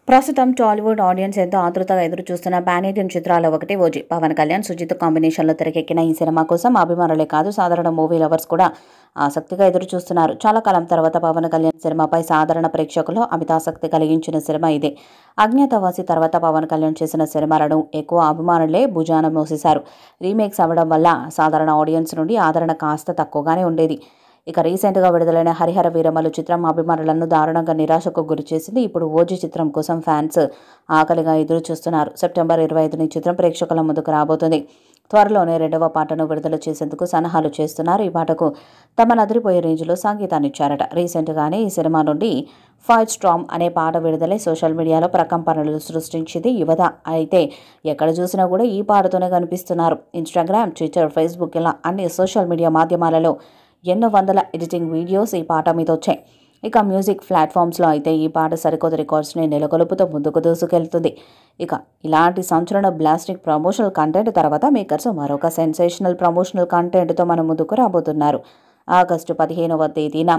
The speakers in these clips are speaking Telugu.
ప్రస్తుతం టాలీవుడ్ ఆడియన్స్ ఎంతో ఆతృతగా ఎదురు చూస్తున్న పాన్ ఇండియన్ చిత్రాల్లో ఒకటి ఓజీ. పవన్ కళ్యాణ్, సుజిత్ కాంబినేషన్లో తెరకెక్కిన ఈ సినిమా కోసం అభిమానులే కాదు, సాధారణ మూవీ లవర్స్ కూడా ఆసక్తిగా ఎదురు చూస్తున్నారు. చాలా కాలం తర్వాత పవన్ కళ్యాణ్ సినిమాపై సాధారణ ప్రేక్షకులు అమిత ఆసక్తి కలిగించిన సినిమా ఇదే. అజ్ఞాతవాసి తర్వాత పవన్ కళ్యాణ్ చేసిన సినిమాలను ఎక్కువ అభిమానులే భుజాన మోసేశారు. రీమేక్స్ అవ్వడం వల్ల సాధారణ ఆడియన్స్ నుండి ఆదరణ కాస్త తక్కువగానే ఉండేది. ఇక రీసెంట్గా విడుదలైన హరిహర వీరమల్లు చిత్రం అభిమానులను దారుణంగా నిరాశకు గురిచేసింది. ఇప్పుడు ఓజీ చిత్రం కోసం ఫ్యాన్స్ ఆకలిగా ఎదురు చూస్తున్నారు. సెప్టెంబర్ 25ని చిత్రం ప్రేక్షకుల ముందుకు రాబోతుంది. త్వరలోనే రెండవ పాటను విడుదల చేసేందుకు సన్నాహాలు చేస్తున్నారు. ఈ పాటకు తమను అదిరిపోయే రేంజ్లో సంగీతాన్ని ఇచ్చారట. రీసెంట్గానే ఈ సినిమా నుండి ఫైట్ స్టార్మ్ అనే పాట విడుదలై సోషల్ మీడియాలో ప్రకంపనలు సృష్టించింది యువత. అయితే ఎక్కడ చూసినా కూడా ఈ పాటతోనే కనిపిస్తున్నారు. ఇన్స్టాగ్రామ్, ట్విట్టర్, ఫేస్బుక్ ఇలా అన్ని సోషల్ మీడియా మాధ్యమాలలో ఎన్నో వందల ఎడిటింగ్ వీడియోస్ ఈ పాట మీద వచ్చాయి. ఇక మ్యూజిక్ ప్లాట్ఫామ్స్లో అయితే ఈ పాట సరికొత్త రికార్డ్స్ని నెలకొల్పుతూ ముందుకు దూసుకెళ్తుంది. ఇక ఇలాంటి సంచలన బ్లాస్టిక్ ప్రమోషనల్ కంటెంట్ తర్వాత మేకర్స్ మరొక సెన్సేషనల్ ప్రమోషనల్ కంటెంట్తో మన ముందుకు రాబోతున్నారు. ఆగస్టు 15వ తేదీన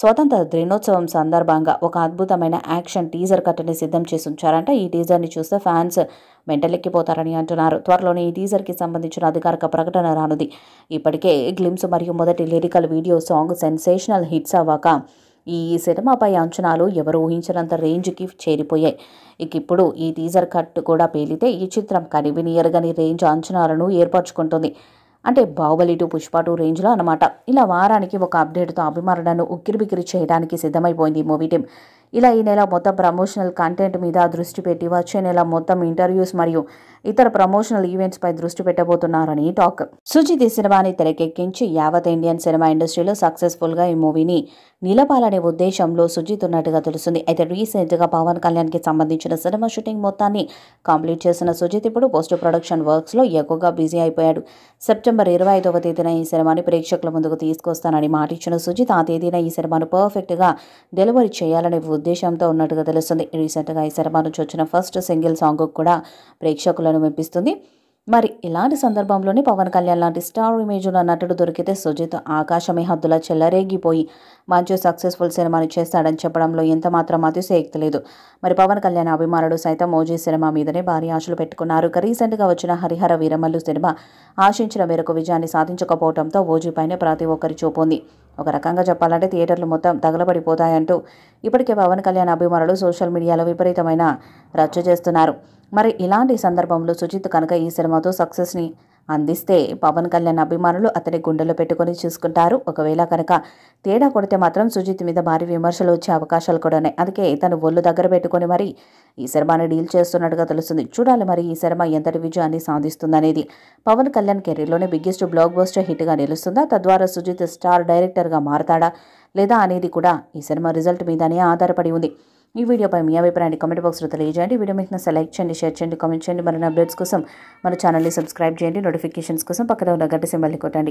స్వతంత్ర దినోత్సవం సందర్భంగా ఒక అద్భుతమైన యాక్షన్ టీజర్ కట్ని సిద్ధం చేసి ఉంచారంట. ఈ టీజర్ని చూస్తే ఫ్యాన్స్ మెంటలెక్కిపోతారని అంటున్నారు. త్వరలోనే ఈ టీజర్కి సంబంధించిన అధికారిక ప్రకటన రానుంది. ఇప్పటికే గ్లిమ్స్ మరియు మొదటి lyrical video song sensational hits అవ్వక ఈ సినిమాపై అంచనాలు ఎవరు ఊహించినంత రేంజ్కి చేరిపోయాయి. ఇప్పుడు ఈ టీజర్ కట్ కూడా పేలితే ఈ చిత్రం కనివిని ఎరగని రేంజ్ అంచనాలను ఏర్పరచుకుంటుంది. అంటే బాహుబలి 2, పుష్ప 2 రేంజ్లో అన్నమాట. ఇలా వారానికి ఒక అప్డేట్తో అభిమానులను ఉక్కిరిబిక్కిరి చేయడానికి సిద్ధమైపోయింది ఈ మూవీ టీం. ఇలా ఈ నెల మొత్తం ప్రమోషనల్ కంటెంట్ మీద దృష్టి పెట్టి వచ్చే నెల మొత్తం ఇంటర్వ్యూస్ మరియు ఇతర ప్రమోషనల్ ఈవెంట్స్పై దృష్టి పెట్టబోతున్నారని టాక్. సుజిత్ ఈ సినిమాని తెరకెక్కించి యావత్ ఇండియన్ సినిమా ఇండస్ట్రీలో సక్సెస్ఫుల్గా ఈ మూవీని నిలపాలనే ఉద్దేశంలో సుజిత్ ఉన్నట్టుగా తెలుస్తుంది. అయితే రీసెంట్గా పవన్ కళ్యాణ్కి సంబంధించిన సినిమా షూటింగ్ మొత్తాన్ని కంప్లీట్ చేసిన సుజిత్ ఇప్పుడు పోస్ట్ ప్రొడక్షన్ వర్క్స్లో ఎక్కువగా బిజీ అయిపోయాడు. సెప్టెంబర్ 25వ తేదీన ఈ సినిమాని ప్రేక్షకుల ముందుకు తీసుకొస్తానని మాటిచ్చిన సుజిత్ ఆ తేదీన ఈ సినిమాను పర్ఫెక్ట్గా డెలివరీ చేయాలనే ఉద్దేశంతో ఉన్నట్టుగా తెలుస్తుంది. రీసెంట్గా ఈ సినిమా నుంచి వచ్చిన ఫస్ట్ సింగిల్ సాంగ్ కూడా ప్రేక్షకులను మెప్పిస్తుంది. మరి ఇలాంటి సందర్భంలోనే పవన్ కళ్యాణ్ లాంటి స్టార్ ఇమేజ్ ఉన్న నటుడు దొరికితే సుజిత్ ఆకాశమే హద్దులా చెల్లరేగిపోయి మంచి సక్సెస్ఫుల్ సినిమాని చేస్తాడని చెప్పడంలో ఎంత మాత్రం అతిశయోక్తి లేదు. మరి పవన్ కళ్యాణ్ అభిమానులు సైతం ఓజీ సినిమా మీదనే భారీ ఆశలు పెట్టుకున్నారు. రీసెంట్గా వచ్చిన హరిహర వీరమల్లు సినిమా ఆశించిన మేరకు విజయాన్ని సాధించకపోవడంతో ఓజీపైనే ప్రతి ఒక్కరి చూపు ఉంది. ఒక రకంగా చెప్పాలంటే థియేటర్లు మొత్తం తగలబడిపోతాయంటూ ఇప్పటికే పవన్ కళ్యాణ్ అభిమానులు సోషల్ మీడియాలో విపరీతమైన రచ్చ చేస్తున్నారు. మరి ఇలాంటి సందర్భంలో సుజిత్ కనుక ఈ సినిమాతో సక్సెస్ని అందిస్తే పవన్ కళ్యాణ్ అభిమానులు అతని గుండెలో పెట్టుకొని చూసుకుంటారు. ఒకవేళ కనుక తేడా కొడితే మాత్రం సుజిత్ మీద భారీ విమర్శలు వచ్చే అవకాశాలు కూడా ఉన్నాయి. అందుకే తను ఒళ్ళు దగ్గర పెట్టుకొని మరి ఈ సినిమాని డీల్ చేస్తున్నట్టుగా తెలుస్తుంది. చూడాలి మరి ఈ సినిమా ఎంతటి విజయాన్ని సాధిస్తుందనేది. పవన్ కళ్యాణ్ కెరీర్లోనే బిగ్గెస్ట్ బ్లాక్ బస్టర్ హిట్గా నిలుస్తుందా, తద్వారా సుజిత్ స్టార్ డైరెక్టర్గా మారతాడా లేదా అనేది కూడా ఈ సినిమా రిజల్ట్ మీదనే ఆధారపడి ఉంది. ఈ వీడియోపై మీ అభిప్రాయాన్ని కామెంట్ బాక్స్లో తెలియజేయండి. వీడియో మీకు నచ్చితే లైక్ చేయండి, షేర్ చేయండి, కామెంట్ చేయండి. మరిన్ని అప్డేట్స్ కోసం మన ఛానల్ని సబ్స్క్రైబ్ చేయండి. నోటిఫికేషన్స్ కోసం పక్కన ఉన్న గంట సింబల్ని కొట్టండి.